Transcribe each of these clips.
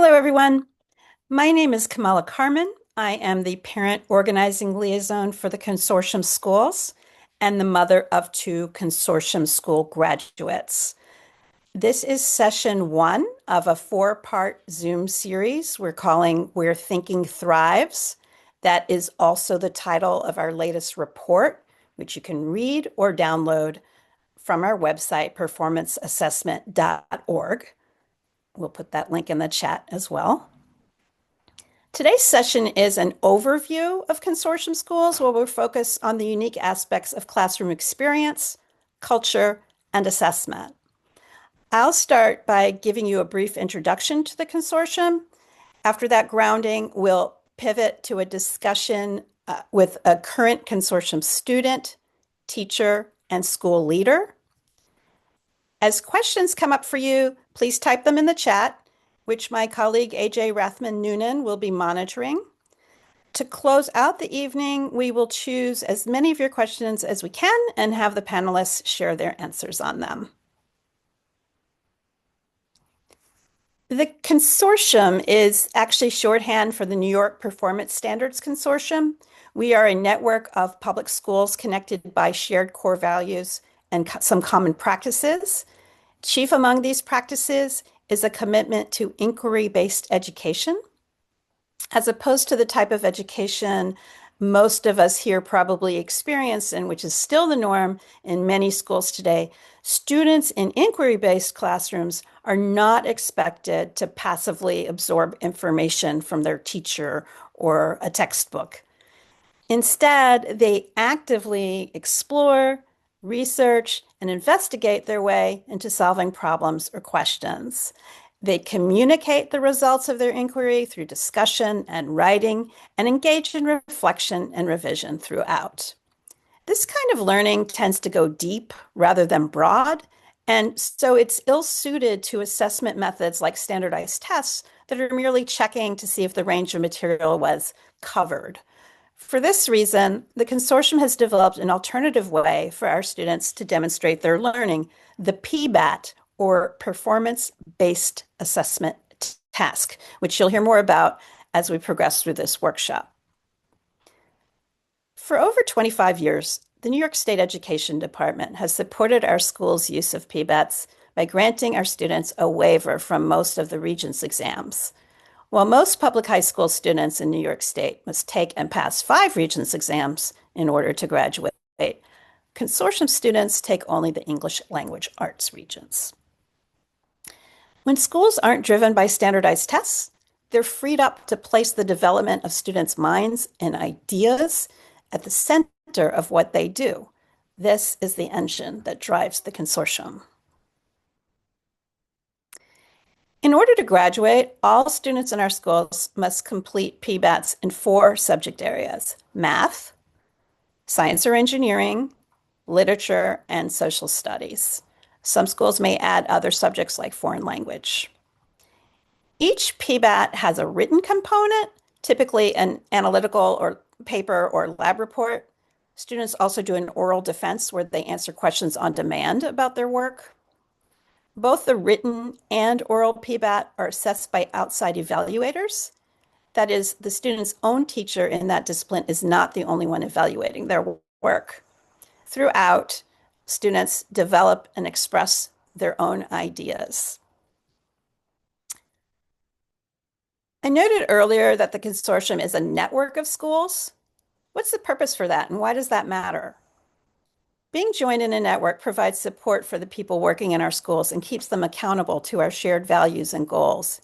Hello, everyone. My name is Kamala Carmen. I am the parent organizing liaison for the consortium schools and the mother of two consortium school graduates. This is session one of a four-part Zoom series we're calling Where Thinking Thrives. That is also the title of our latest report, which you can read or download from our website, performanceassessment.org. We'll put that link in the chat as well. Today's session is an overview of consortium schools where we'll focus on the unique aspects of classroom experience, culture, and assessment. I'll start by giving you a brief introduction to the consortium. After that grounding, we'll pivot to a discussion with a current consortium student, teacher, and school leader. As questions come up for you, please type them in the chat, which my colleague AJ Rathman Noonan will be monitoring. To close out the evening, we will choose as many of your questions as we can and have the panelists share their answers on them. The consortium is actually shorthand for the New York Performance Standards Consortium. We are a network of public schools connected by shared core values and some common practices. Chief among these practices is a commitment to inquiry-based education, as opposed to the type of education most of us here probably experience, and which is still the norm in many schools today. Students in inquiry-based classrooms are not expected to passively absorb information from their teacher or a textbook. Instead, they actively explore, research, and investigate their way into solving problems or questions. They communicate the results of their inquiry through discussion and writing and engage in reflection and revision throughout. This kind of learning tends to go deep rather than broad, and so it's ill-suited to assessment methods like standardized tests that are merely checking to see if the range of material was covered. For this reason, the consortium has developed an alternative way for our students to demonstrate their learning, the PBAT, or Performance-Based Assessment Task, which you'll hear more about as we progress through this workshop. For over 25 years, the New York State Education Department has supported our schools' use of PBATs by granting our students a waiver from most of the Regents exams. While most public high school students in New York State must take and pass 5 Regents exams in order to graduate, consortium students take only the English Language Arts Regents. When schools aren't driven by standardized tests, they're freed up to place the development of students' minds and ideas at the center of what they do. This is the engine that drives the consortium. In order to graduate, all students in our schools must complete PBATs in 4 subject areas: math, science or engineering, literature, and social studies. Some schools may add other subjects like foreign language. Each PBAT has a written component, typically an analytical or paper or lab report. Students also do an oral defense where they answer questions on demand about their work. Both the written and oral PBAT are assessed by outside evaluators. That is, the student's own teacher in that discipline is not the only one evaluating their work. Throughout, students develop and express their own ideas. I noted earlier that the consortium is a network of schools. What's the purpose for that, and why does that matter? Being joined in a network provides support for the people working in our schools and keeps them accountable to our shared values and goals.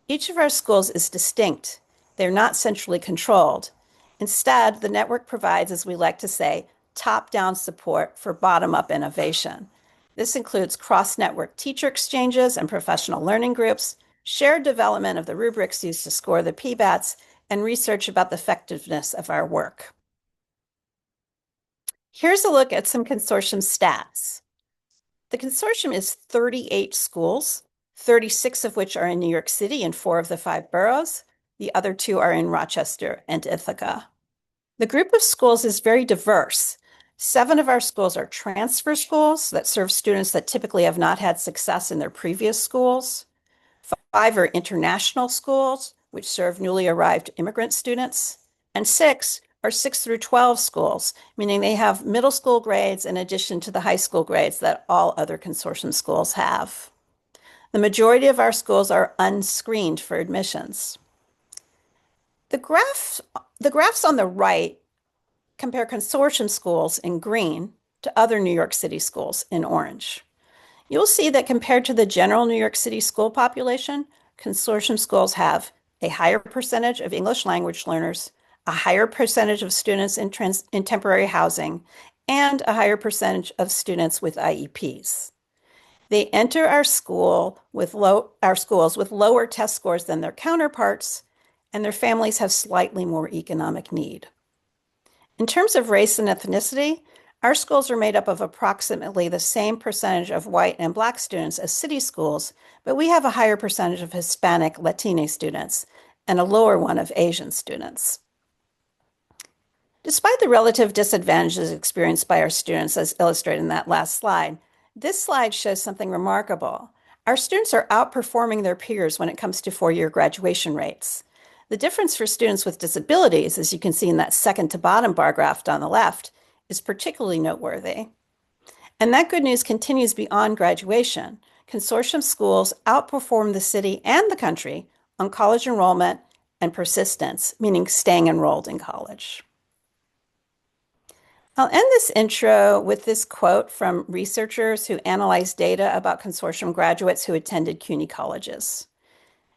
Each of our schools is distinct. They're not centrally controlled. Instead, the network provides, as we like to say, top-down support for bottom-up innovation. This includes cross-network teacher exchanges and professional learning groups, shared development of the rubrics used to score the PBATs, and research about the effectiveness of our work. Here's a look at some consortium stats. The consortium is 38 schools, 36 of which are in New York City and 4 of the 5 boroughs. The other 2 are in Rochester and Ithaca. The group of schools is very diverse. 7 of our schools are transfer schools that serve students that typically have not had success in their previous schools. 5 are international schools, which serve newly arrived immigrant students, and 6 are 6 through 12 schools, meaning they have middle school grades in addition to the high school grades that all other consortium schools have. The majority of our schools are unscreened for admissions. The graphs, the graphs on the right compare consortium schools in green to other New York City schools in orange. You'll see that compared to the general New York City school population, consortium schools have a higher percentage of English language learners, a higher percentage of students in temporary housing, and a higher percentage of students with IEPs. They enter our schools with lower test scores than their counterparts, and their families have slightly more economic need. In terms of race and ethnicity, our schools are made up of approximately the same percentage of white and black students as city schools, but we have a higher percentage of Hispanic Latino students and a lower one of Asian students. Despite the relative disadvantages experienced by our students, as illustrated in that last slide, this slide shows something remarkable. Our students are outperforming their peers when it comes to four-year graduation rates. The difference for students with disabilities, as you can see in that second to bottom bar graph on the left, is particularly noteworthy. And that good news continues beyond graduation. Consortium schools outperform the city and the country on college enrollment and persistence, meaning staying enrolled in college. I'll end this intro with this quote from researchers who analyzed data about consortium graduates who attended CUNY colleges.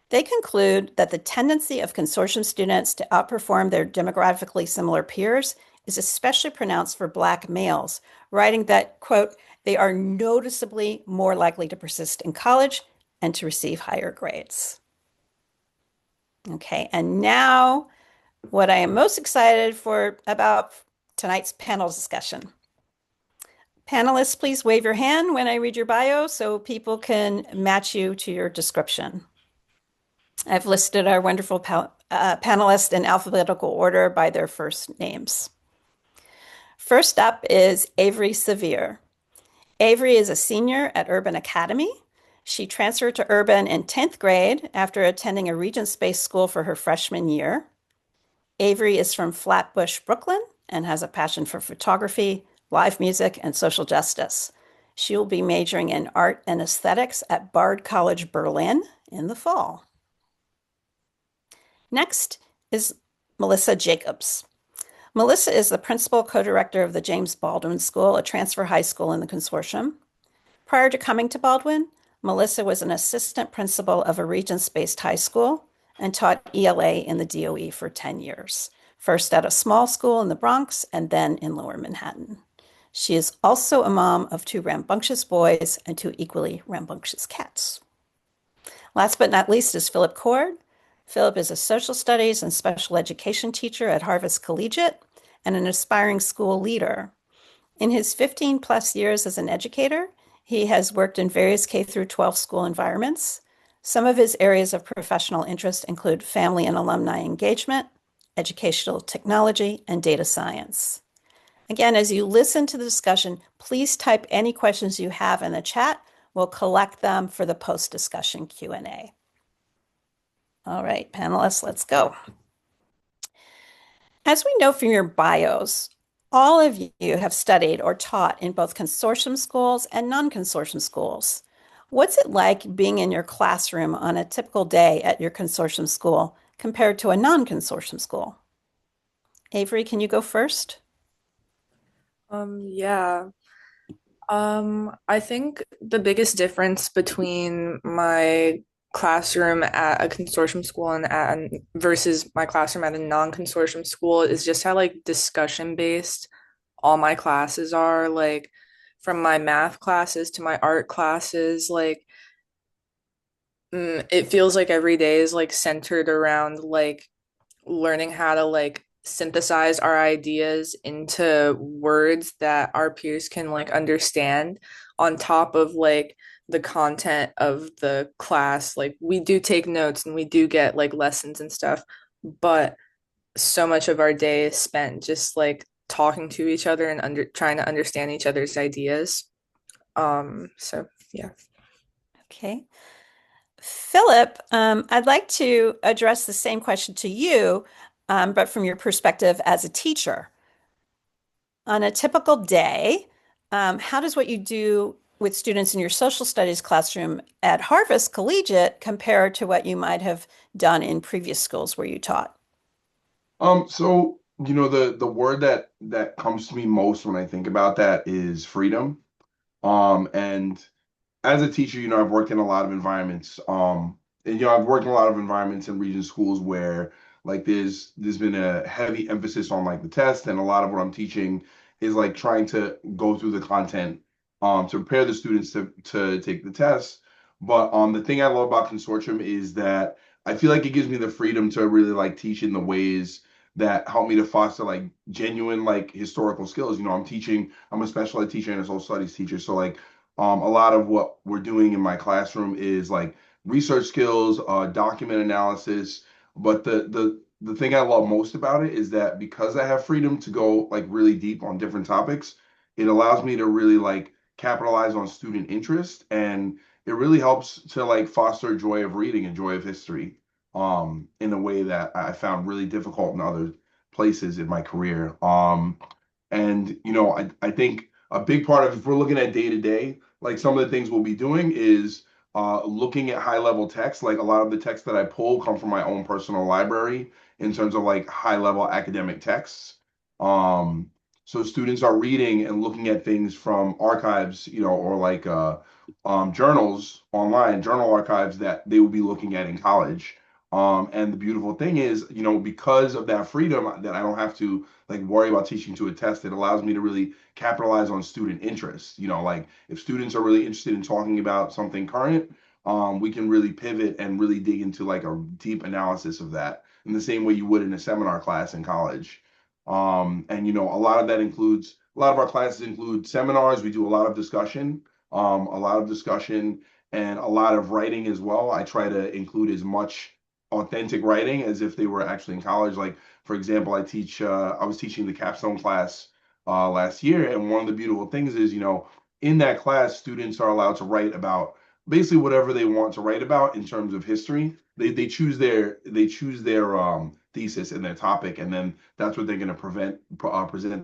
They conclude that the tendency of consortium students to outperform their demographically similar peers is especially pronounced for Black males, writing that, quote, they are noticeably more likely to persist in college and to receive higher grades. Okay, and now what I am most excited for about tonight's panel discussion. Panelists, please wave your hand when I read your bio so people can match you to your description. I've listed our wonderful panelists in alphabetical order by their first names. First up is Avery Sevier. Avery is a senior at Urban Academy. She transferred to Urban in 10th grade after attending a Regents-based school for her freshman year. Avery is from Flatbush, Brooklyn, and has a passion for photography, live music, and social justice. She will be majoring in art and aesthetics at Bard College, Berlin in the fall. Next is Melissa Jacobs. Melissa is the principal co-director of the James Baldwin School, a transfer high school in the consortium. Prior to coming to Baldwin, Melissa was an assistant principal of a Regents-based high school and taught ELA in the DOE for 10 years, first at a small school in the Bronx and then in Lower Manhattan. She is also a mom of 2 rambunctious boys and 2 equally rambunctious cats. Last but not least is Philip Cord. Philip is a social studies and special education teacher at Harvest Collegiate and an aspiring school leader. In his 15 plus years as an educator, he has worked in various K through 12 school environments. Some of his areas of professional interest include family and alumni engagement, educational technology, and data science. Again, as you listen to the discussion, please type any questions you have in the chat. We'll collect them for the post-discussion Q&A. All right, panelists, let's go. As we know from your bios, all of you have studied or taught in both consortium schools and non-consortium schools. What's it like being in your classroom on a typical day at your consortium school compared to a non-consortium school? Avery, can you go first? Yeah. I think the biggest difference between my classroom at a consortium school versus my classroom at a non-consortium school is just how like discussion based all my classes are. Like from my math classes to my art classes, it feels like every day is like centered around like learning how to like synthesize our ideas into words that our peers can like understand on top of like the content of the class. Like we do take notes and we do get like lessons and stuff, but so much of our day is spent just like talking to each other and trying to understand each other's ideas. So yeah. Okay. Philip, I'd like to address the same question to you, but from your perspective as a teacher. On a typical day, how does what you do with students in your social studies classroom at Harvest Collegiate compare to what you might have done in previous schools where you taught? So the word that comes to me most when I think about that is freedom. And as a teacher, I've worked in a lot of environments. And I've worked in a lot of environments in region schools where like there's been a heavy emphasis on like the test, and a lot of what I'm teaching is like trying to go through the content to prepare the students to take the test. But the thing I love about consortium is that I feel like it gives me the freedom to really like teach in the ways that help me to foster like genuine like historical skills. I'm a special ed teacher and a social studies teacher, so like a lot of what we're doing in my classroom is like research skills, document analysis. But the thing I love most about it is that because I have freedom to go like really deep on different topics, it allows me to really like capitalize on student interest, and it really helps to like foster joy of reading and joy of history in a way that I found really difficult in other places in my career. And I think a big part of, if we're looking at day to day, like some of the things we'll be doing is looking at high level text. Like a lot of the texts that I pull come from my own personal library in terms of like high level academic texts. Um, so students are reading and looking at things from archives, or like journals online, journal archives that they will be looking at in college. And the beautiful thing is, because of that freedom that I don't have to like worry about teaching to a test, it allows me to really capitalize on student interest. Like if students are really interested in talking about something current, we can really pivot and really dig into like a deep analysis of that in the same way you would in a seminar class in college. And a lot of that includes a lot of our classes include seminars. We do a lot of discussion and a lot of writing as well. I try to include as much authentic writing as if they were actually in college. Like for example, I was teaching the capstone class last year, and one of the beautiful things is, in that class, students are allowed to write about basically whatever they want to write about in terms of history. They choose their thesis and their topic, and then that's what they're going to present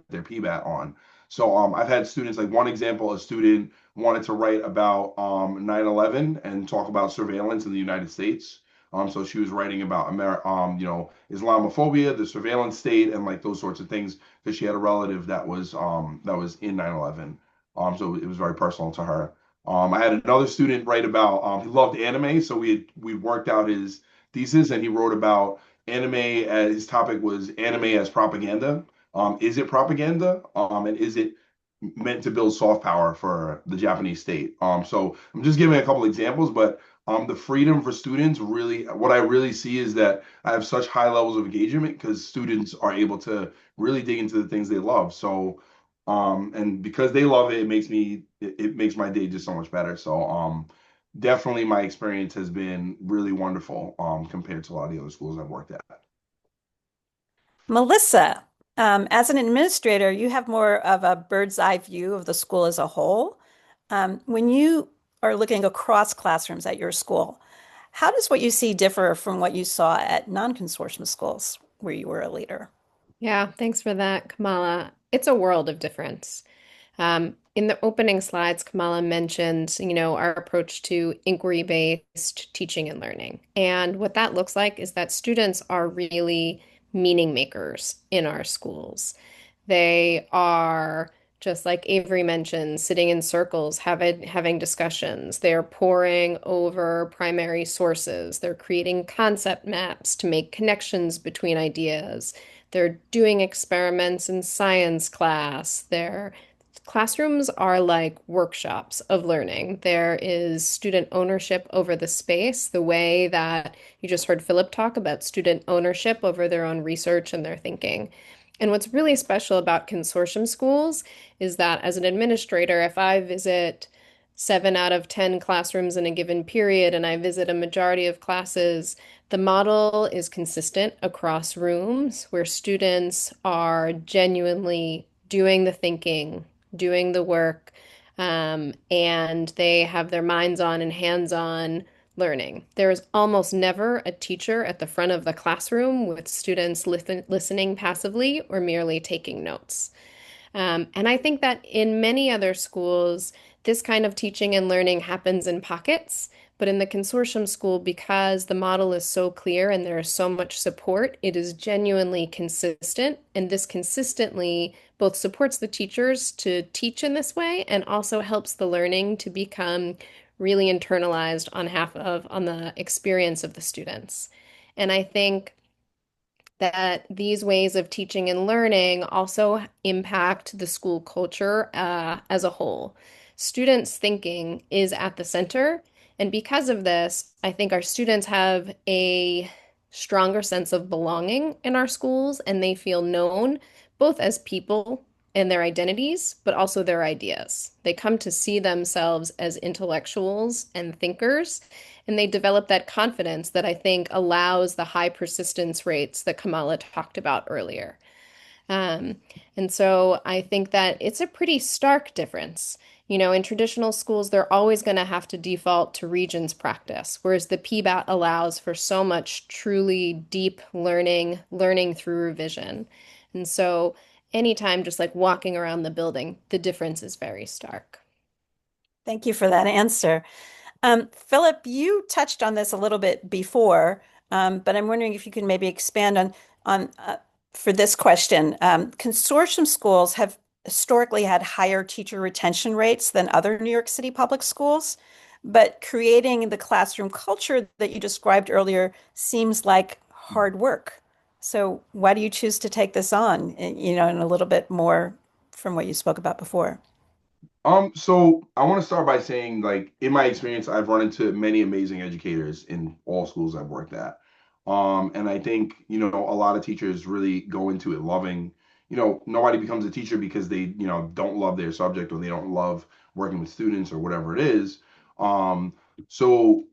their PBAT on. So I've had students, like one example, a student wanted to write about 9/11 and talk about surveillance in the United States. So she was writing about Islamophobia, the surveillance state, and like those sorts of things, because she had a relative that was in 9/11. So it was very personal to her. I had another student write about he loved anime, so we worked out his thesis, and he wrote about anime. As his topic was anime as propaganda. Is it propaganda? And is it meant to build soft power for the Japanese state? So I'm just giving a couple examples, but the freedom for students really, what I really see is that I have such high levels of engagement because students are able to really dig into the things they love. So, and because they love it, it makes my day just so much better. So, definitely my experience has been really wonderful, compared to a lot of the other schools I've worked at. Melissa, as an administrator, you have more of a bird's eye view of the school as a whole. When you are looking across classrooms at your school, how does what you see differ from what you saw at non-consortium schools where you were a leader? Yeah, thanks for that, Kamala. It's a world of difference. In the opening slides, Kamala mentioned, our approach to inquiry-based teaching and learning. And what that looks like is that students are really meaning makers in our schools. They are, just like Avery mentioned, sitting in circles, having discussions. They're poring over primary sources. They're creating concept maps to make connections between ideas. They're doing experiments in science class. Their classrooms are like workshops of learning. There is student ownership over the space, the way that you just heard Philip talk about student ownership over their own research and their thinking. And what's really special about consortium schools is that as an administrator, if I visit 7 out of 10 classrooms in a given period and I visit a majority of classes, the model is consistent across rooms where students are genuinely doing the thinking, doing the work, and they have their minds on and hands on learning. There is almost never a teacher at the front of the classroom with students listening passively or merely taking notes. And I think that in many other schools, this kind of teaching and learning happens in pockets. But in the consortium school, because the model is so clear and there is so much support, it is genuinely consistent. And this consistently both supports the teachers to teach in this way and also helps the learning to become really internalized on the experience of the students. And I think that these ways of teaching and learning also impact the school culture as a whole. Students' thinking is at the center, and because of this, I think our students have a stronger sense of belonging in our schools, and they feel known both as people and their identities, but also their ideas. They come to see themselves as intellectuals and thinkers, and they develop that confidence that I think allows the high persistence rates that Kamala talked about earlier. Um, and so I think that it's a pretty stark difference. You know, in traditional schools, they're always going to have to default to Regents practice, whereas the PBAT allows for so much truly deep learning, learning through revision. And so anytime just like walking around the building, the difference is very stark. Thank you for that answer. Philip, you touched on this a little bit before, but I'm wondering if you can maybe expand on for this question. Consortium schools have historically had higher teacher retention rates than other New York City public schools, but creating the classroom culture that you described earlier seems like hard work. So why do you choose to take this on, and a little bit more from what you spoke about before? So I want to start by saying, like, in my experience, I've run into many amazing educators in all schools I've worked at. And I think, a lot of teachers really go into it loving, nobody becomes a teacher because they, don't love their subject or they don't love working with students or whatever it is. Um, so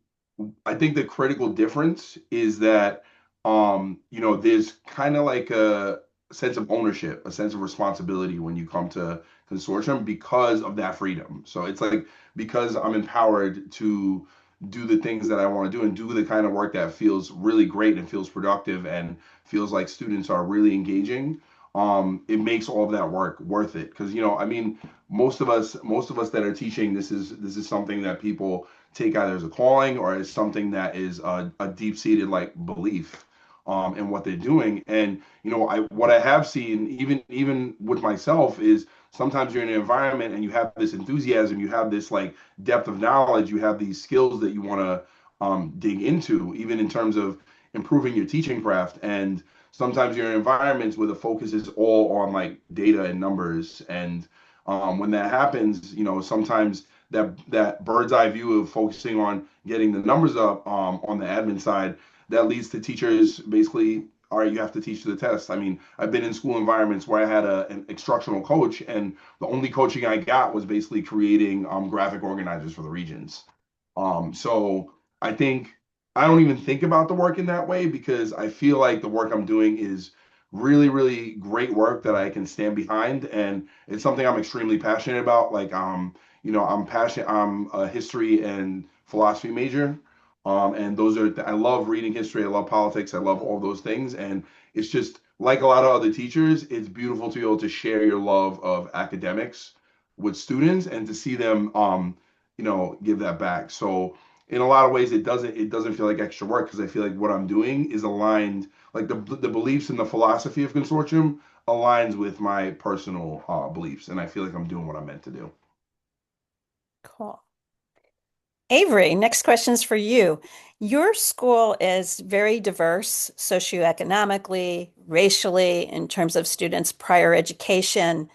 I think the critical difference is that, there's kind of like a sense of ownership, a sense of responsibility when you come to consortium because of that freedom. So it's like because I'm empowered to do the things that I want to do and do the kind of work that feels really great and feels productive and feels like students are really engaging. It makes all of that work worth it because I mean, most of us that are teaching, this is something that people take either as a calling or as something that is a deep-seated like belief in what they're doing. And what I have seen, even with myself, is sometimes you're in an environment and you have this enthusiasm, you have this like depth of knowledge, you have these skills that you want to dig into, even in terms of improving your teaching craft. And sometimes you're in environments where the focus is all on like data and numbers. And when that happens, sometimes that bird's eye view of focusing on getting the numbers up on the admin side, that leads to teachers basically, all right, you have to teach to the test. I mean, I've been in school environments where I had an instructional coach, and the only coaching I got was basically creating graphic organizers for the regions. So I think I don't even think about the work in that way because I feel like the work I'm doing is really, really great work that I can stand behind, and it's something I'm extremely passionate about. Like, I'm passionate. I'm a history and philosophy major, and those are I love reading history. I love politics. I love all those things, and it's just like a lot of other teachers. It's beautiful to be able to share your love of academics with students and to see them, give that back. So in a lot of ways, it doesn't feel like extra work because I feel like what I'm doing is aligned, like the beliefs and the philosophy of consortium aligns with my personal beliefs, and I feel like I'm doing what I'm meant to do. Cool. Avery, next question is for you. Your school is very diverse socioeconomically, racially, in terms of students' prior education.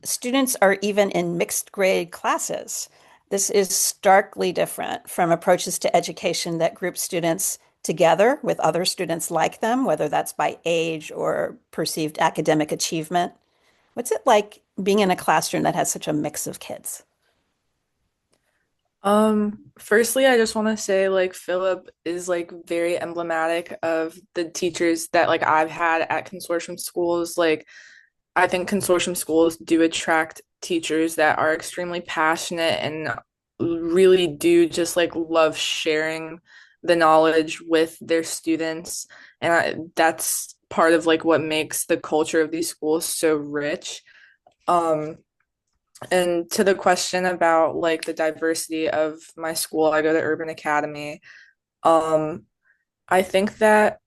Students are even in mixed grade classes. This is starkly different from approaches to education that group students together with other students like them, whether that's by age or perceived academic achievement. What's it like being in a classroom that has such a mix of kids? Firstly, I just want to say like Philip is like very emblematic of the teachers that like I've had at consortium schools. Like I think consortium schools do attract teachers that are extremely passionate and really do just like love sharing the knowledge with their students. And that's part of like what makes the culture of these schools so rich. Um, and to the question about like the diversity of my school, I go to Urban Academy. Um, I think that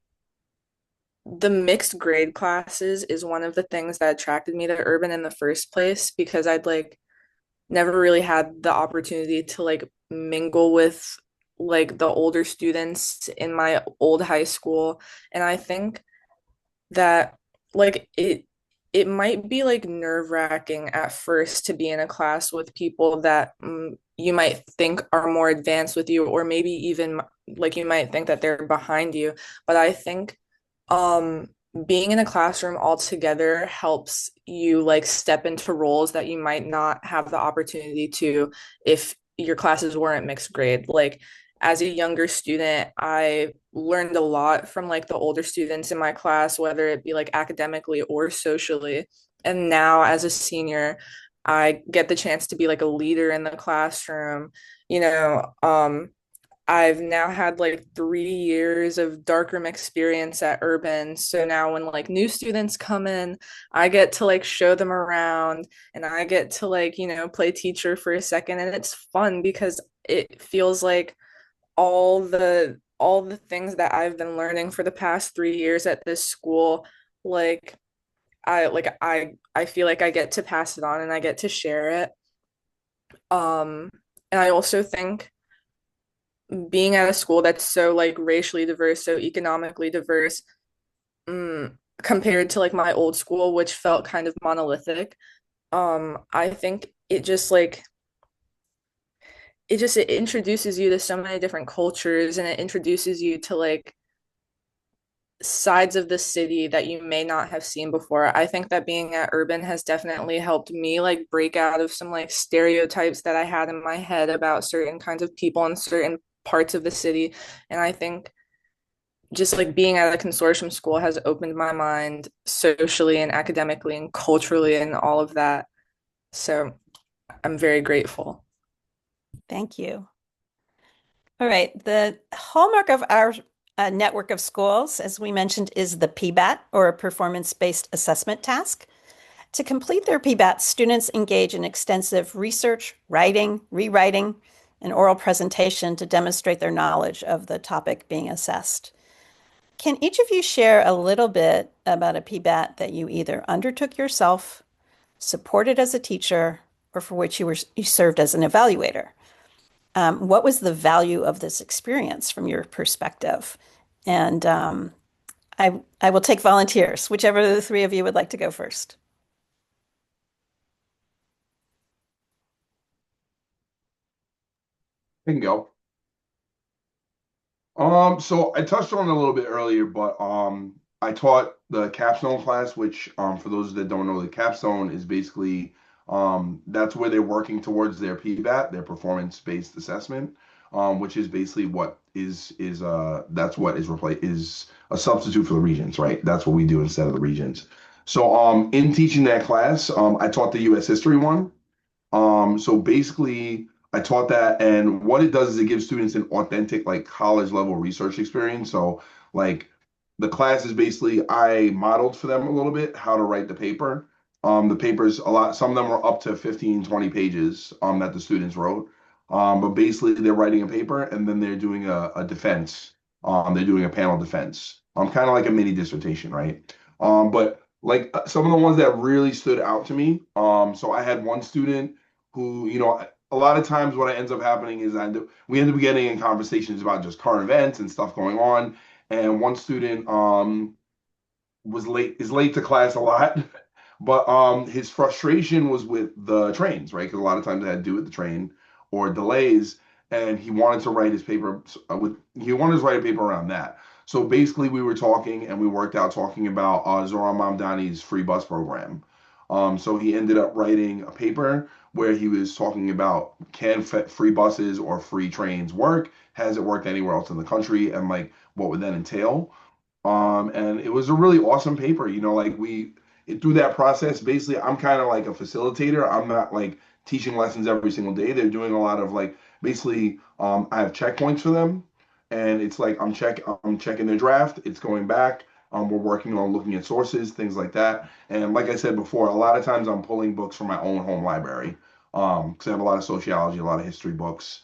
the mixed grade classes is one of the things that attracted me to Urban in the first place because I'd like never really had the opportunity to like mingle with like the older students in my old high school. And I think that like it might be like nerve-wracking at first to be in a class with people that you might think are more advanced with you, or maybe even like you might think that they're behind you. But I think um being in a classroom all together helps you like step into roles that you might not have the opportunity to if your classes weren't mixed grade. Like as a younger student, I learned a lot from like the older students in my class, whether it be like academically or socially. And now as a senior, I get the chance to be like a leader in the classroom. You know, I've now had like 3 years of darkroom experience at Urban. So now when like new students come in, I get to like show them around and I get to like, play teacher for a second. And it's fun because it feels like all the things that I've been learning for the past 3 years at this school, like I feel like I get to pass it on and I get to share it. And I also think being at a school that's so like racially diverse, so economically diverse, compared to like my old school, which felt kind of monolithic, I think it introduces you to so many different cultures and it introduces you to like sides of the city that you may not have seen before. I think that being at Urban has definitely helped me like break out of some like stereotypes that I had in my head about certain kinds of people in certain parts of the city. And I think just like being at a consortium school has opened my mind socially and academically and culturally and all of that. So I'm very grateful. Thank you. All right. The hallmark of our network of schools, as we mentioned, is the PBAT, or a performance-based assessment task. To complete their PBAT, students engage in extensive research, writing, rewriting, and oral presentation to demonstrate their knowledge of the topic being assessed. Can each of you share a little bit about a PBAT that you either undertook yourself, supported as a teacher, or for which you served as an evaluator? What was the value of this experience from your perspective? And I will take volunteers, whichever of the three of you would like to go first. I can go. So I touched on it a little bit earlier, but I taught the capstone class, which for those that don't know, the capstone is basically that's where they're working towards their PBAT, their performance-based assessment, which is basically what is that's what is replace is a substitute for the regents, right? That's what we do instead of the regents. So in teaching that class, I taught the U.S. history one. So basically, I taught that, and what it does is it gives students an authentic, like college level research experience. So, like, the class is basically I modeled for them a little bit how to write the paper. The papers, a lot, some of them were up to 15, 20 pages that the students wrote. But basically, they're writing a paper and then they're doing a defense. They're doing a panel defense. Kind of like a mini dissertation, right? But like some of the ones that really stood out to me. So I had one student who, a lot of times what ends up happening is we end up getting in conversations about just current events and stuff going on. And one student is late to class a lot, but his frustration was with the trains, right? Because a lot of times it had to do with the train or delays, and he wanted to write his paper he wanted to write a paper around that. So basically, we were talking and we worked out talking about Zoran Mamdani's free bus program. So he ended up writing a paper where he was talking about can free buses or free trains work? Has it worked anywhere else in the country? And like what would that entail? And it was a really awesome paper. Like through that process, basically, I'm kind of like a facilitator. I'm not like teaching lessons every single day. They're doing a lot of like basically I have checkpoints for them, and it's like I'm checking their draft. It's going back. We're working on looking at sources, things like that. And like I said before, a lot of times I'm pulling books from my own home library because I have a lot of sociology, a lot of history books.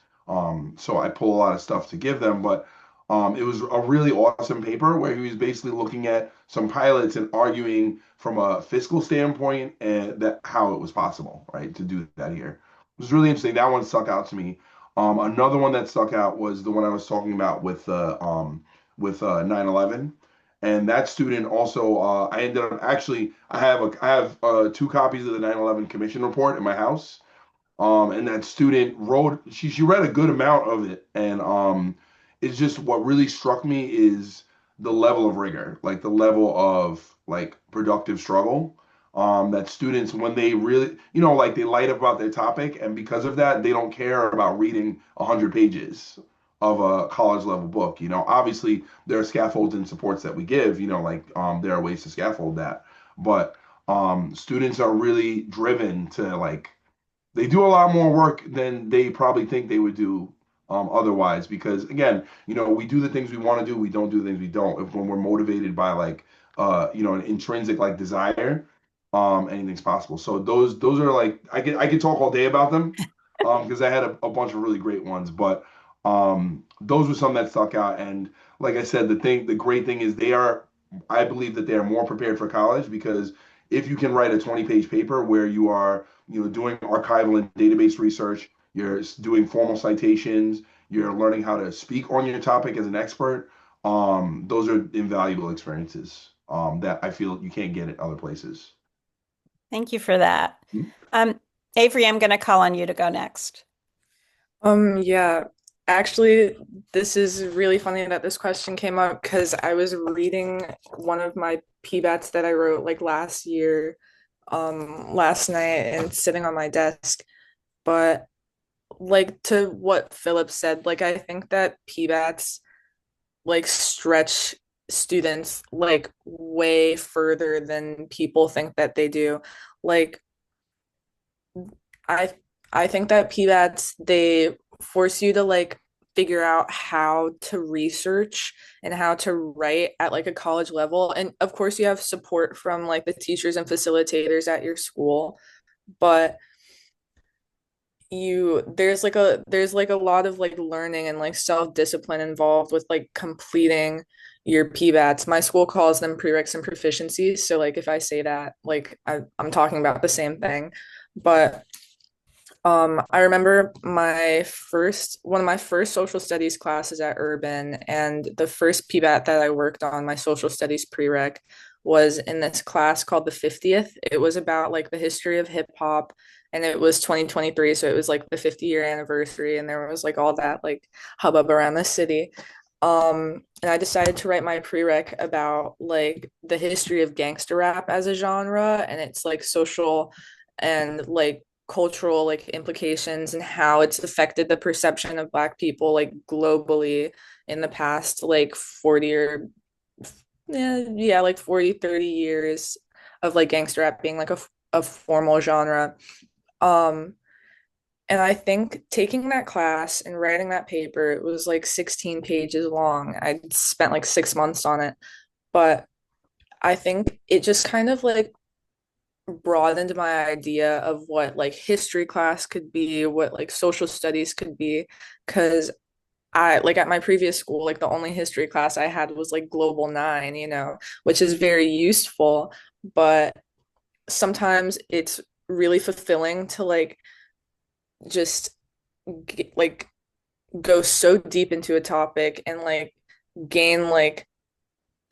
So I pull a lot of stuff to give them, but it was a really awesome paper where he was basically looking at some pilots and arguing from a fiscal standpoint and that how it was possible, right, to do that here. It was really interesting. That one stuck out to me. Another one that stuck out was the one I was talking about with 9/11, and that student also I ended up actually I have two copies of the 9/11 Commission report in my house. And that student wrote, she read a good amount of it. And it's just what really struck me is the level of rigor, like the level of like productive struggle. That students, when they really, like they light up about their topic, and because of that, they don't care about reading 100 pages of a college level book. Obviously there are scaffolds and supports that we give, like there are ways to scaffold that. But students are really driven to like they do a lot more work than they probably think they would do otherwise. Because again, we do the things we want to do. We don't do the things we don't. If when we're motivated by like, an intrinsic like desire, anything's possible. So those are like I could talk all day about them, because I had a bunch of really great ones. But those were some that stuck out. And like I said, the great thing is I believe that they are more prepared for college because if you can write a 20-page paper where you are doing archival and database research, you're doing formal citations, you're learning how to speak on your topic as an expert. Those are invaluable experiences that I feel you can't get at other places. Thank you for that. Um, Avery, I'm going to call on you to go next. Yeah, actually, this is really funny that this question came up because I was reading one of my PBATs that I wrote like last year, last night and sitting on my desk. But like to what Philip said, like I think that PBATs like stretch students like way further than people think that they do. Like I I think that PBATs they force you to like figure out how to research and how to write at like a college level. And of course you have support from like the teachers and facilitators at your school, but there's like a lot of like learning and like self-discipline involved with like completing your PBATs. My school calls them prereqs and proficiencies. So like if I say that, like I'm talking about the same thing. But I remember one of my first social studies classes at Urban, and the first PBAT that I worked on, my social studies prereq, was in this class called the 50th. It was about like the history of hip hop, and it was 2023, so it was like the 50-year anniversary, and there was like all that like hubbub around the city. And I decided to write my prereq about like the history of gangster rap as a genre and its like social and like cultural like implications and how it's affected the perception of Black people like globally in the past like 40 or yeah like 40 30 years of like gangster rap being like a formal genre. um and I think taking that class and writing that paper, it was like 16 pages long. I spent like 6 months on it, but I think it just kind of like broadened my idea of what like history class could be, what like social studies could be. Because I like at my previous school, like the only history class I had was like Global Nine, which is very useful, but sometimes it's really fulfilling to like just like go so deep into a topic and like gain like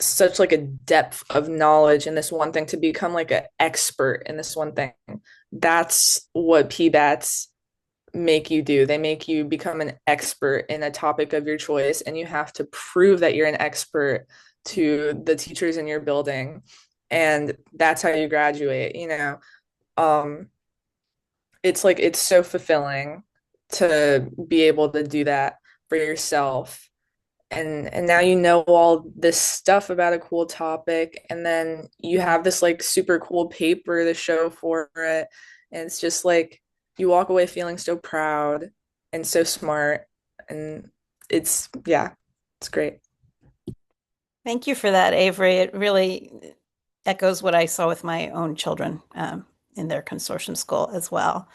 such like a depth of knowledge in this one thing to become like an expert in this one thing. That's what PBATs make you do. They make you become an expert in a topic of your choice, and you have to prove that you're an expert to the teachers in your building. And that's how you graduate. Um, it's like it's so fulfilling to be able to do that for yourself and now you know all this stuff about a cool topic and then you have this like super cool paper to show for it and it's just like you walk away feeling so proud and so smart. And yeah, it's great. Thank you for that, Avery. It really echoes what I saw with my own children in their consortium school as well.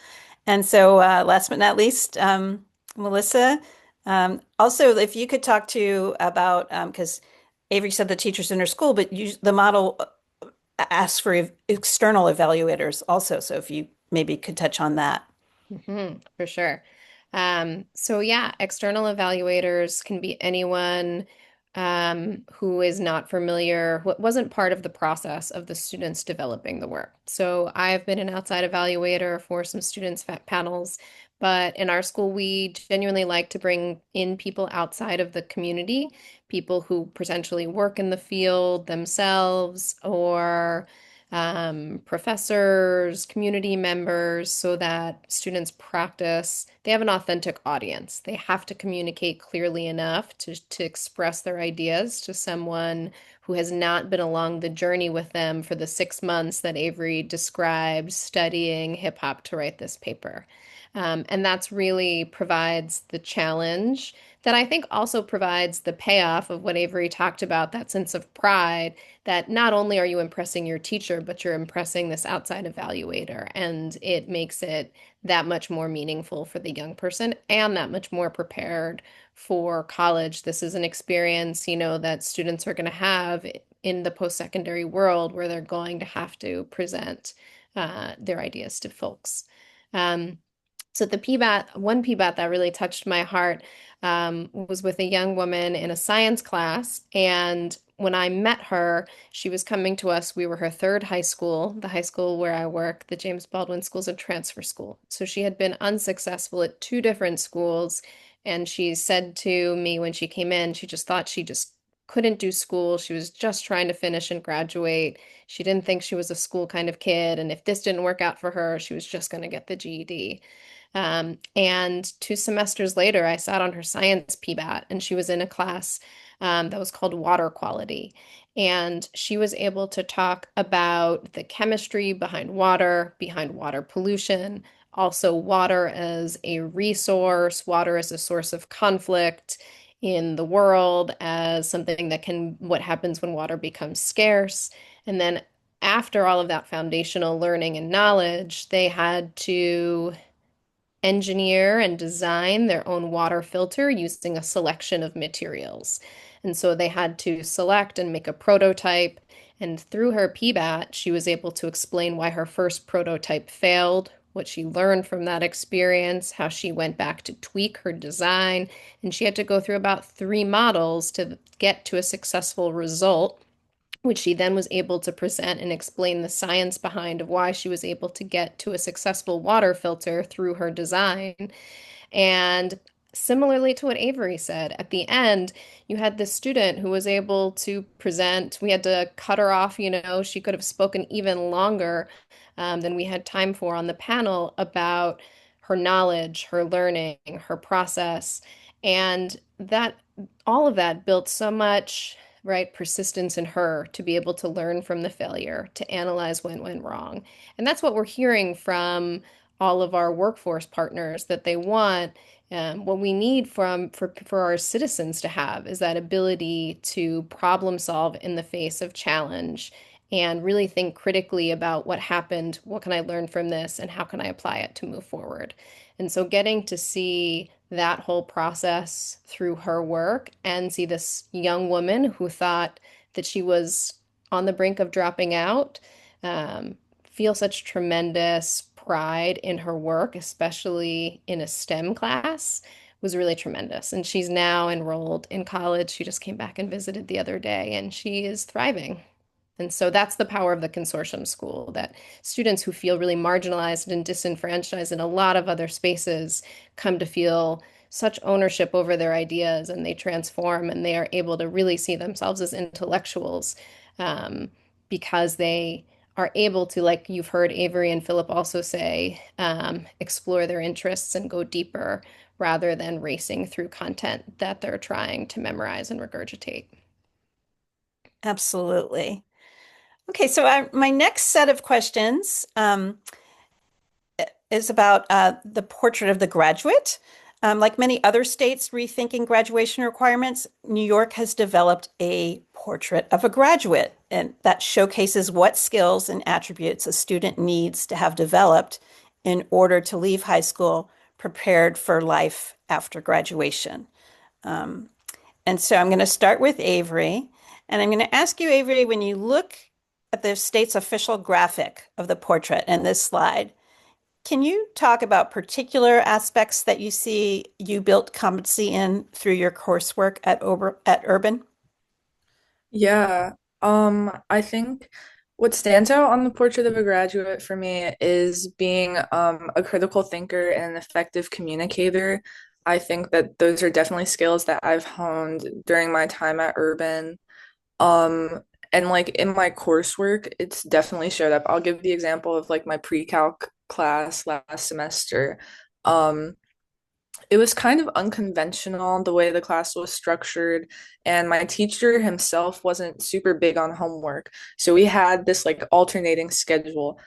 And so, last but not least, Melissa, also, if you could talk to about, because Avery said the teachers in her school, but the model asks for external evaluators also. So if you maybe could touch on that. For sure. So yeah, external evaluators can be anyone who is not familiar, who wasn't part of the process of the students developing the work. So I've been an outside evaluator for some students' panels, but in our school, we genuinely like to bring in people outside of the community, people who potentially work in the field themselves or professors, community members, so that students practice. They have an authentic audience. They have to communicate clearly enough to express their ideas to someone who has not been along the journey with them for the 6 months that Avery described studying hip hop to write this paper. And that's really provides the challenge that I think also provides the payoff of what Avery talked about, that sense of pride that not only are you impressing your teacher, but you're impressing this outside evaluator. And it makes it that much more meaningful for the young person and that much more prepared for college. This is an experience, that students are going to have in the post-secondary world where they're going to have to present their ideas to folks. Um, so the one PBAT that really touched my heart was with a young woman in a science class. And when I met her, she was coming to us. We were her third high school, the high school where I work, the James Baldwin School's a transfer school. So she had been unsuccessful at two different schools. And she said to me when she came in, she just thought she just couldn't do school. She was just trying to finish and graduate. She didn't think she was a school kind of kid. And if this didn't work out for her, she was just going to get the GED. And 2 semesters later, I sat on her science PBAT, and she was in a class that was called water quality. And she was able to talk about the chemistry behind water pollution, also water as a resource, water as a source of conflict in the world, as something what happens when water becomes scarce. And then after all of that foundational learning and knowledge, they had to engineer and design their own water filter using a selection of materials. And so they had to select and make a prototype. And through her PBAT, she was able to explain why her first prototype failed, what she learned from that experience, how she went back to tweak her design. And she had to go through about 3 models to get to a successful result, which she then was able to present and explain the science behind of why she was able to get to a successful water filter through her design. And similarly to what Avery said, at the end, you had this student who was able to present. We had to cut her off, she could have spoken even longer than we had time for on the panel about her knowledge, her learning, her process. And that all of that built so much, right, persistence in her to be able to learn from the failure, to analyze what went wrong. And that's what we're hearing from all of our workforce partners that they want. What we need for our citizens to have is that ability to problem solve in the face of challenge and really think critically about what happened, what can I learn from this, and how can I apply it to move forward. And so getting to see that whole process through her work and see this young woman who thought that she was on the brink of dropping out, feel such tremendous pride in her work, especially in a STEM class, was really tremendous. And she's now enrolled in college. She just came back and visited the other day, and she is thriving. And so that's the power of the consortium school, that students who feel really marginalized and disenfranchised in a lot of other spaces come to feel such ownership over their ideas, and they transform, and they are able to really see themselves as intellectuals, because they are able to, like you've heard Avery and Philip also say, explore their interests and go deeper rather than racing through content that they're trying to memorize and regurgitate. Absolutely. Okay, so my next set of questions is about the portrait of the graduate. Like many other states rethinking graduation requirements, New York has developed a portrait of a graduate, and that showcases what skills and attributes a student needs to have developed in order to leave high school prepared for life after graduation. And so I'm going to start with Avery, and I'm going to ask you, Avery, when you look at the state's official graphic of the portrait in this slide, can you talk about particular aspects that you see you built competency in through your coursework at Urban? Yeah. I think what stands out on the portrait of a graduate for me is being a critical thinker and an effective communicator. I think that those are definitely skills that I've honed during my time at Urban. Um, and like in my coursework, it's definitely showed up. I'll give the example of like my pre-calc class last semester. Um, it was kind of unconventional the way the class was structured, and my teacher himself wasn't super big on homework. So we had this like alternating schedule.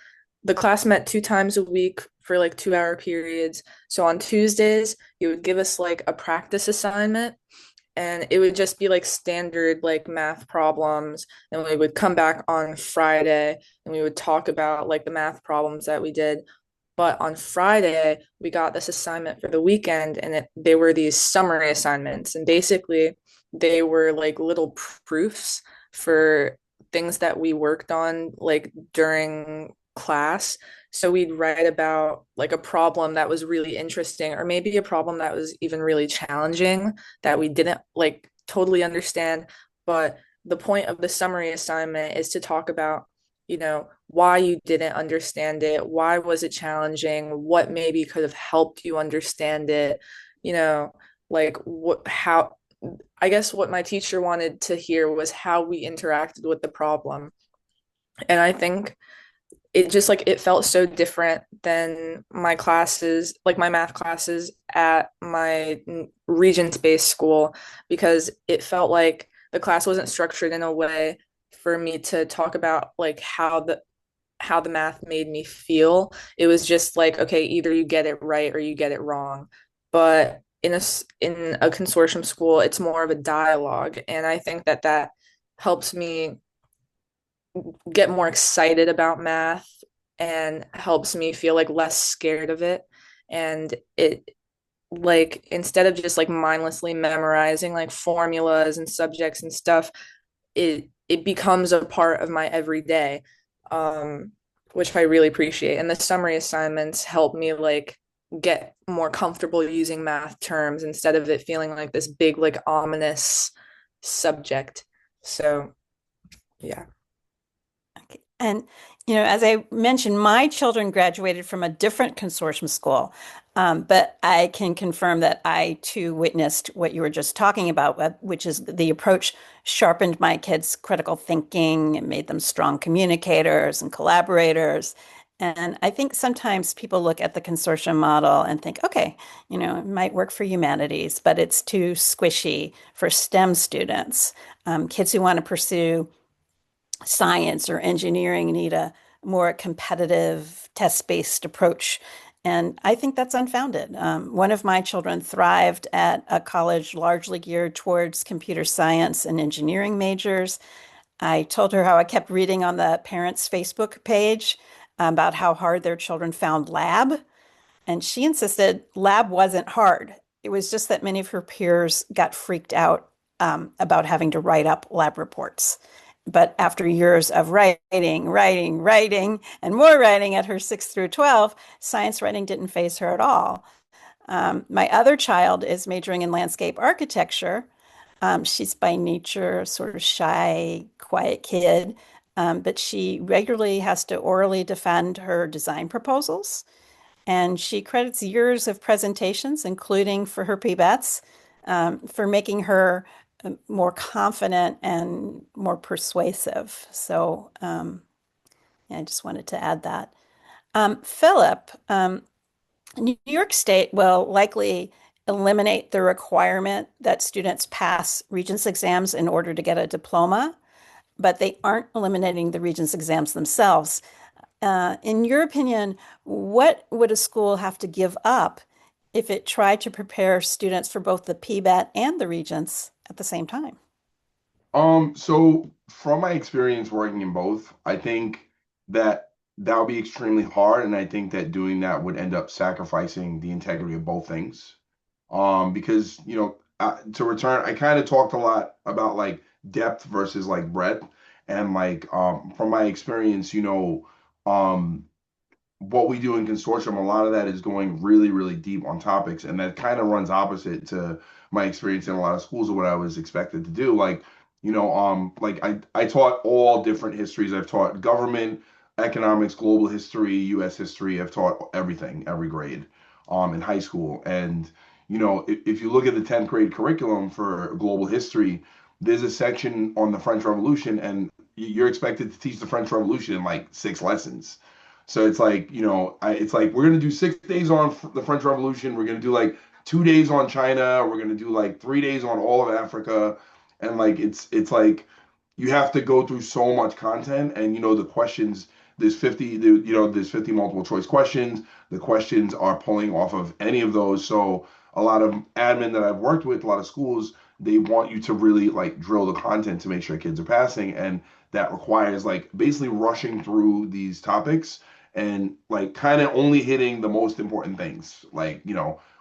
The class met 2 times a week for like 2 hour periods. So on Tuesdays, he would give us like a practice assignment, and it would just be like standard like math problems. And we would come back on Friday and we would talk about like the math problems that we did. But on Friday, we got this assignment for the weekend, and they were these summary assignments. And basically, they were like little proofs for things that we worked on like during class. So we'd write about like a problem that was really interesting, or maybe a problem that was even really challenging that we didn't like totally understand. But the point of the summary assignment is to talk about, why you didn't understand it, why was it challenging, what maybe could have helped you understand it, you know, like how, I guess what my teacher wanted to hear was how we interacted with the problem. And I think it just like it felt so different than my classes, like my math classes at my Regents-based school, because it felt like the class wasn't structured in a way for me to talk about like how the math made me feel. It was just like, okay, either you get it right or you get it wrong. But in a consortium school, it's more of a dialogue, and I think that that helps me get more excited about math and helps me feel like less scared of it. And it like instead of just like mindlessly memorizing like formulas and subjects and stuff, it becomes a part of my everyday, which I really appreciate. And the summary assignments help me like get more comfortable using math terms instead of it feeling like this big like ominous subject. So yeah. Okay. And, as I mentioned, my children graduated from a different consortium school, but I can confirm that I too witnessed what you were just talking about, which is the approach sharpened my kids' critical thinking and made them strong communicators and collaborators. And I think sometimes people look at the consortium model and think, okay, it might work for humanities, but it's too squishy for STEM students. Kids who want to pursue science or engineering need a more competitive, test-based approach. And I think that's unfounded. One of my children thrived at a college largely geared towards computer science and engineering majors. I told her how I kept reading on the parents' Facebook page about how hard their children found lab. And she insisted lab wasn't hard. It was just that many of her peers got freaked out about having to write up lab reports. But after years of writing, and more writing at her 6 through 12, science writing didn't faze her at all. My other child is majoring in landscape architecture. She's by nature sort of shy, quiet kid, but she regularly has to orally defend her design proposals. And she credits years of presentations, including for her PBATs, for making her more confident and more persuasive. So yeah, I just wanted to add that. Philip, New York State will likely eliminate the requirement that students pass Regents exams in order to get a diploma, but they aren't eliminating the Regents exams themselves. In your opinion, what would a school have to give up if it tried to prepare students for both the PBAT and the Regents at the same time? So from my experience working in both, I think that that would be extremely hard, and I think that doing that would end up sacrificing the integrity of both things. Because to return, I kind of talked a lot about like depth versus like breadth, and like from my experience, um, what we do in consortium, a lot of that is going really, really deep on topics, and that kind of runs opposite to my experience in a lot of schools of what I was expected to do. Like, like I taught all different histories. I've taught government, economics, global history, U.S. history. I've taught everything, every grade, in high school. And if you look at the 10th grade curriculum for global history, there's a section on the French Revolution, and you're expected to teach the French Revolution in like 6 lessons. So it's like, it's like we're gonna do 6 days on the French Revolution. We're gonna do like 2 days on China. We're gonna do like 3 days on all of Africa, and like it's like you have to go through so much content, and the questions. There's 50 multiple choice questions. The questions are pulling off of any of those. So a lot of admin that I've worked with, a lot of schools, they want you to really like drill the content to make sure kids are passing, and that requires like basically rushing through these topics and like kind of only hitting the most important things, like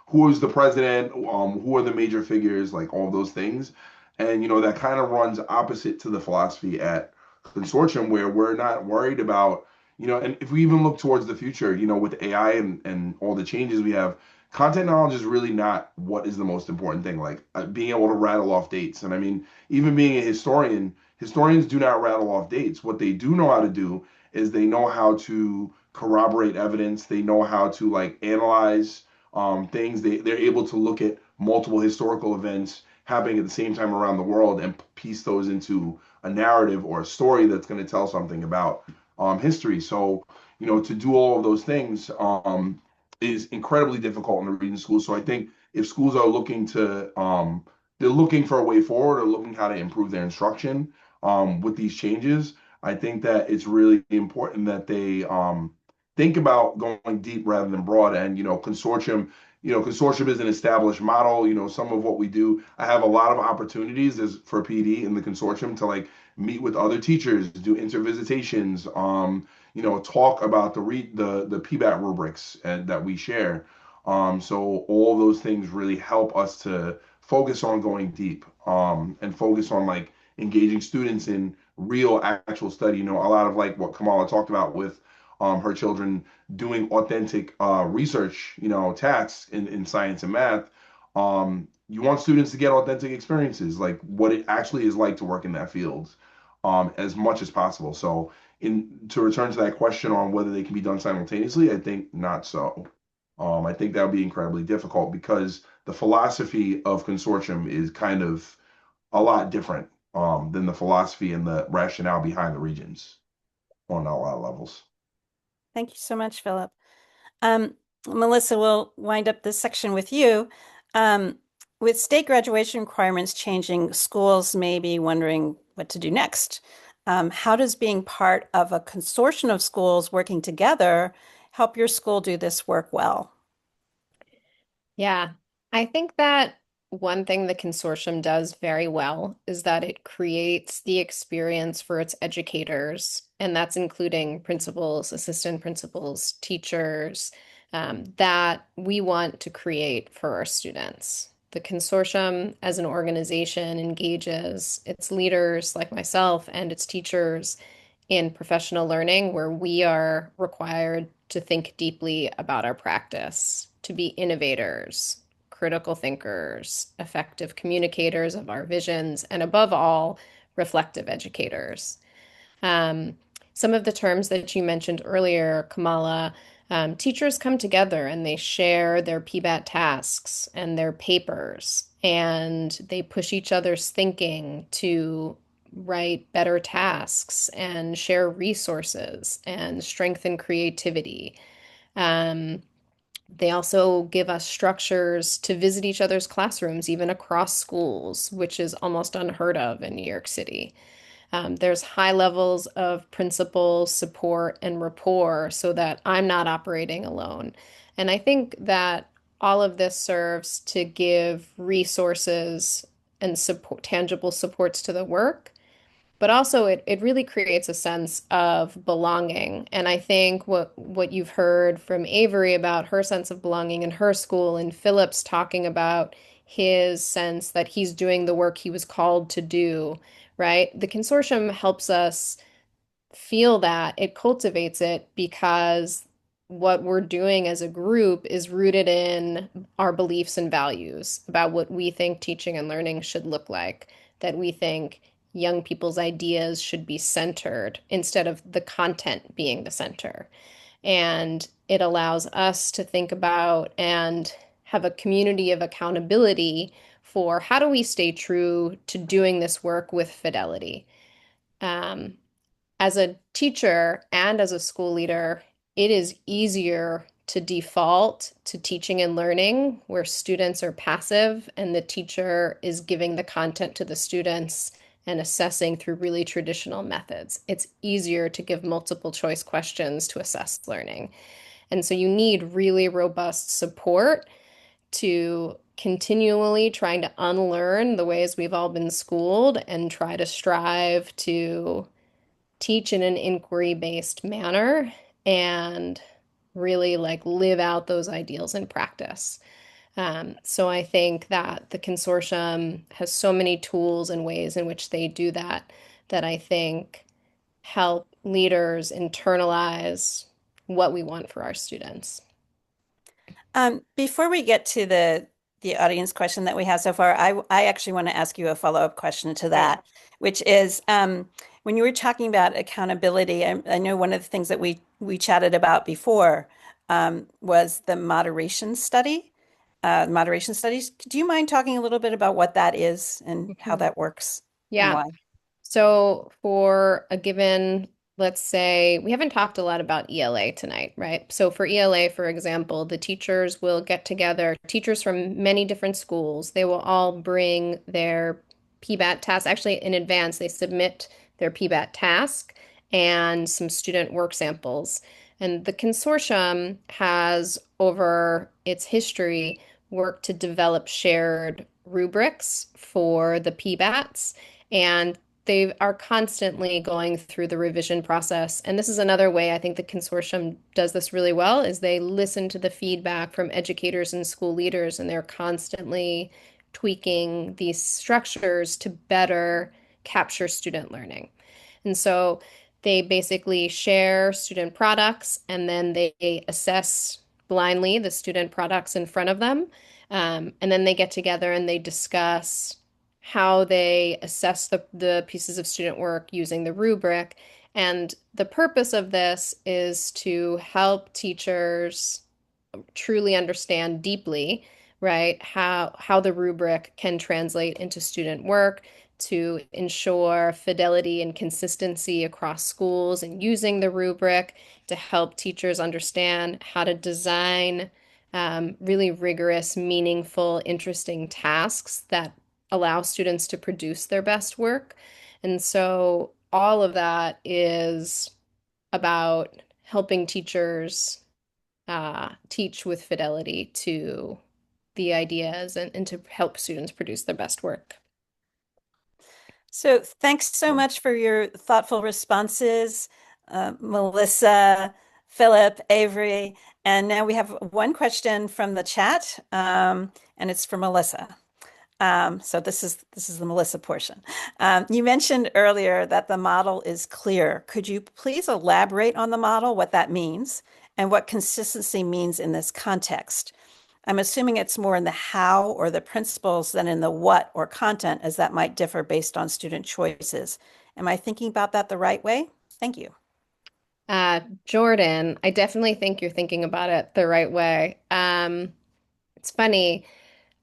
who is the president, who are the major figures, like all of those things. And that kind of runs opposite to the philosophy at consortium, where we're not worried about, and if we even look towards the future, with AI and all the changes we have, content knowledge is really not what is the most important thing. Like being able to rattle off dates. And I mean, even being a historian, historians do not rattle off dates. What they do know how to do is they know how to corroborate evidence. They know how to like analyze things. They're able to look at multiple historical events happening at the same time around the world and piece those into a narrative or a story that's going to tell something about history. So, to do all of those things is incredibly difficult in the region schools. So I think if schools are looking to, they're looking for a way forward or looking how to improve their instruction with these changes. I think that it's really important that they think about going deep rather than broad. And consortium is an established model. Some of what we do, I have a lot of opportunities as for PD in the consortium to like meet with other teachers, do intervisitations, talk about the PBAT rubrics and that we share. So all those things really help us to focus on going deep, and focus on like engaging students in real actual study. A lot of like what Kamala talked about with her children doing authentic research, tasks in science and math. You want students to get authentic experiences, like what it actually is like to work in that field, as much as possible. So, in to return to that question on whether they can be done simultaneously, I think not so. I think that would be incredibly difficult because the philosophy of consortium is kind of a lot different than the philosophy and the rationale behind the regions on a lot of levels. Thank you so much, Philip. Um, Melissa, we'll wind up this section with you. Um, with state graduation requirements changing, schools may be wondering what to do next. How does being part of a consortium of schools working together help your school do this work well? Yeah, I think that one thing the consortium does very well is that it creates the experience for its educators, and that's including principals, assistant principals, teachers, that we want to create for our students. The consortium as an organization engages its leaders, like myself, and its teachers in professional learning, where we are required to think deeply about our practice, to be innovators, critical thinkers, effective communicators of our visions, and above all, reflective educators. Um, some of the terms that you mentioned earlier, Kamala, teachers come together and they share their PBAT tasks and their papers, and they push each other's thinking to write better tasks and share resources and strengthen creativity. Um, they also give us structures to visit each other's classrooms, even across schools, which is almost unheard of in New York City. There's high levels of principal support and rapport so that I'm not operating alone. And I think that all of this serves to give resources and support, tangible supports to the work, but also it really creates a sense of belonging. And I think what you've heard from Avery about her sense of belonging in her school, and Philip's talking about his sense that he's doing the work he was called to do, right? The consortium helps us feel that, it cultivates it because what we're doing as a group is rooted in our beliefs and values about what we think teaching and learning should look like, that we think young people's ideas should be centered instead of the content being the center. And it allows us to think about and have a community of accountability for how do we stay true to doing this work with fidelity. Um, as a teacher and as a school leader, it is easier to default to teaching and learning where students are passive and the teacher is giving the content to the students and assessing through really traditional methods. It's easier to give multiple choice questions to assess learning. And so you need really robust support to continually trying to unlearn the ways we've all been schooled and try to strive to teach in an inquiry-based manner and really like live out those ideals in practice. So I think that the consortium has so many tools and ways in which they do that that I think help leaders internalize what we want for our students. Before we get to the audience question that we have so far, I actually want to ask you a follow-up question to Great. that, which is when you were talking about accountability, I know one of the things that we chatted about before was the moderation study, moderation studies. Do you mind talking a little bit about what that is and how Mhm. that works and Yeah. why? So for a given, let's say, we haven't talked a lot about ELA tonight, right? So for ELA, for example, the teachers will get together, teachers from many different schools. They will all bring their PBAT tasks. Actually, in advance, they submit their PBAT task and some student work samples. And the consortium has, over its history, worked to develop shared rubrics for the PBATs. And they are constantly going through the revision process. And this is another way I think the consortium does this really well is they listen to the feedback from educators and school leaders, and they're constantly tweaking these structures to better capture student learning. And so they basically share student products and then they assess blindly the student products in front of them. And then they get together and they discuss how they assess the pieces of student work using the rubric. And the purpose of this is to help teachers truly understand deeply, right, how the rubric can translate into student work, to ensure fidelity and consistency across schools and using the rubric to help teachers understand how to design really rigorous, meaningful, interesting tasks that allow students to produce their best work. And so all of that is about helping teachers teach with fidelity to the ideas and to help students produce their best work. So thanks so much for your thoughtful responses, Melissa, Philip, Avery. And now we have one question from the chat, and it's for Melissa. So this is the Melissa portion. You mentioned earlier that the model is clear. Could you please elaborate on the model, what that means, and what consistency means in this context? I'm assuming it's more in the how or the principles than in the what or content, as that might differ based on student choices. Am I thinking about that the right way? Thank you. Jordan, I definitely think you're thinking about it the right way. It's funny.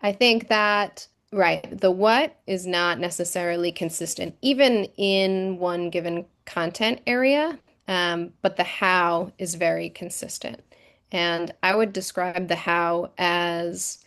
I think that, right, the what is not necessarily consistent, even in one given content area, but the how is very consistent. And I would describe the how as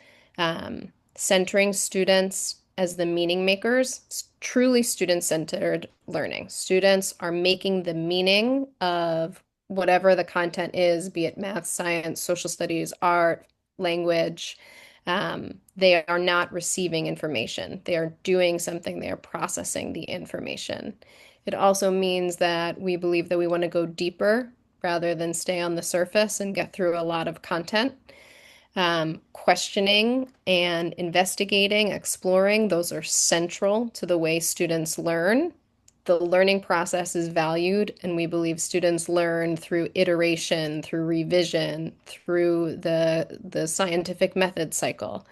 centering students as the meaning makers. It's truly student-centered learning. Students are making the meaning of whatever the content is, be it math, science, social studies, art, language. They are not receiving information. They are doing something, they are processing the information. It also means that we believe that we want to go deeper rather than stay on the surface and get through a lot of content. Questioning and investigating, exploring, those are central to the way students learn. The learning process is valued, and we believe students learn through iteration, through revision, through the scientific method cycle.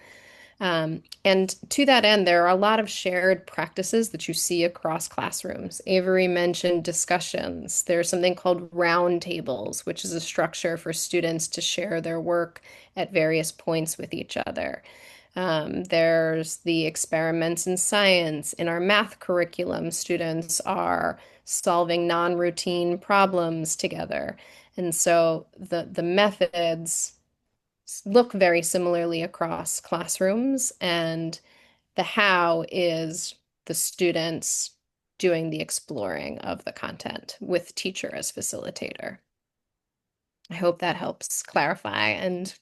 And to that end, there are a lot of shared practices that you see across classrooms. Avery mentioned discussions. There's something called round tables, which is a structure for students to share their work at various points with each other. There's the experiments in science. In our math curriculum, students are solving non-routine problems together. And so the methods look very similarly across classrooms, and the how is the students doing the exploring of the content with teacher as facilitator. I hope that helps clarify, and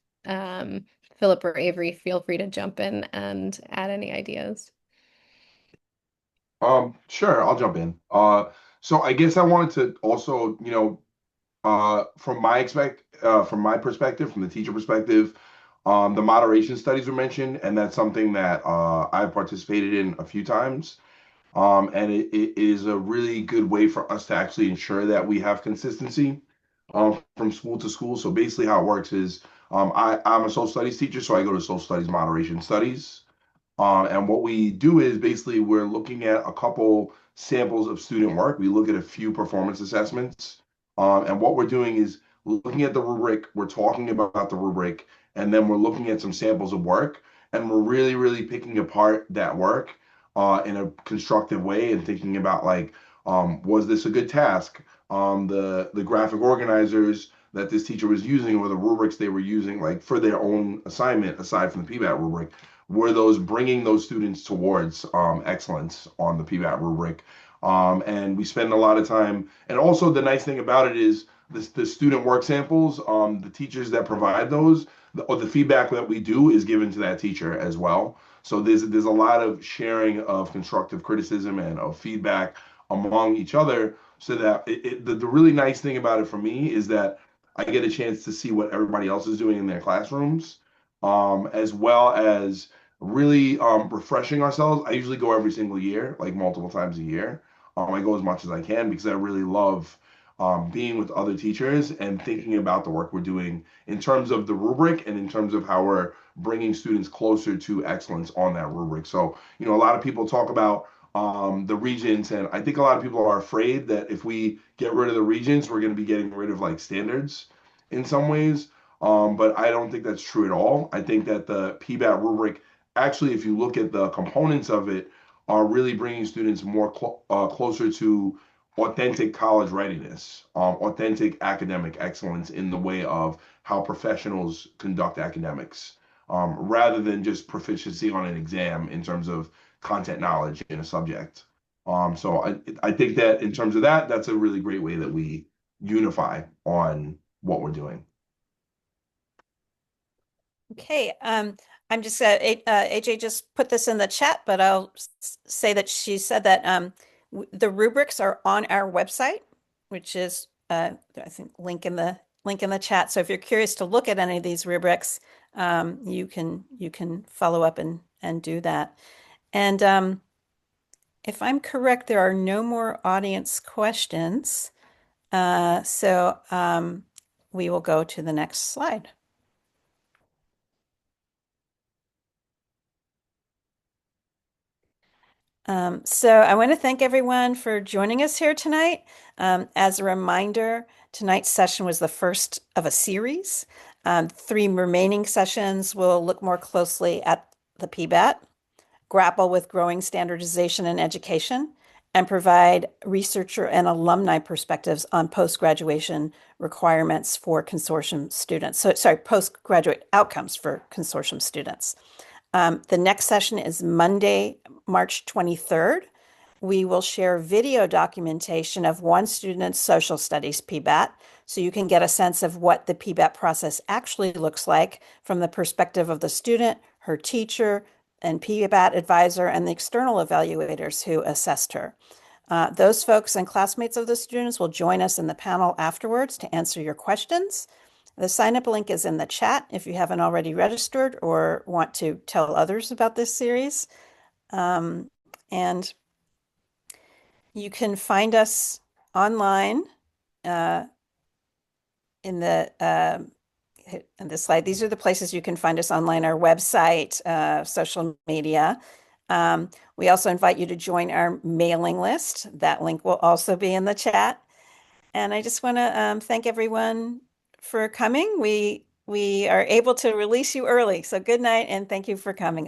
Philip or Avery, feel free to jump in and add any ideas. Sure, I'll jump in. So I guess I wanted to also, from my perspective, from the teacher perspective, the moderation studies were mentioned, and that's something that I've participated in a few times. And it is a really good way for us to actually ensure that we have consistency from school to school. So basically, how it works is I'm a social studies teacher, so I go to social studies moderation studies. And what we do is basically we're looking at a couple samples of student work. We look at a few performance assessments. And what we're doing is looking at the rubric, we're talking about the rubric, and then we're looking at some samples of work. And we're really, really picking apart that work in a constructive way and thinking about like, was this a good task? The graphic organizers that this teacher was using or the rubrics they were using like for their own assignment aside from the PBAT rubric were those bringing those students towards excellence on the PBAT rubric. And we spend a lot of time. And also, the nice thing about it is the student work samples, the teachers that provide those, or the feedback that we do is given to that teacher as well. So there's a lot of sharing of constructive criticism and of feedback among each other. So that the really nice thing about it for me is that I get a chance to see what everybody else is doing in their classrooms, as well as really refreshing ourselves. I usually go every single year, like multiple times a year. I go as much as I can because I really love being with other teachers and thinking about the work we're doing in terms of the rubric and in terms of how we're bringing students closer to excellence on that rubric. So, a lot of people talk about the regents, and I think a lot of people are afraid that if we get rid of the regents, we're going to be getting rid of like standards in some ways. But I don't think that's true at all. I think that the PBAT rubric, actually, if you look at the components of it, are really bringing students more closer to authentic college readiness, authentic academic excellence in the way of how professionals conduct academics, rather than just proficiency on an exam in terms of content knowledge in a subject. So I think that in terms of that, that's a really great way that we unify on what we're doing. Okay, I'm just AJ just put this in the chat, but I'll say that she said that the rubrics are on our website, which is I think link in the chat. So if you're curious to look at any of these rubrics, you can follow up and do that. And if I'm correct, there are no more audience questions. So we will go to the next slide. So I want to thank everyone for joining us here tonight. As a reminder, tonight's session was the first of a series. 3 remaining sessions will look more closely at the PBAT, grapple with growing standardization in education, and provide researcher and alumni perspectives on postgraduation requirements for consortium students. So, sorry, postgraduate outcomes for consortium students. The next session is Monday, March 23rd, we will share video documentation of one student's social studies PBAT, so you can get a sense of what the PBAT process actually looks like from the perspective of the student, her teacher, and PBAT advisor, and the external evaluators who assessed her. Those folks and classmates of the students will join us in the panel afterwards to answer your questions. The sign-up link is in the chat if you haven't already registered or want to tell others about this series. And you can find us online in the slide. These are the places you can find us online: our website, social media. We also invite you to join our mailing list. That link will also be in the chat. And I just want to thank everyone for coming. We are able to release you early. So good night and thank you for coming.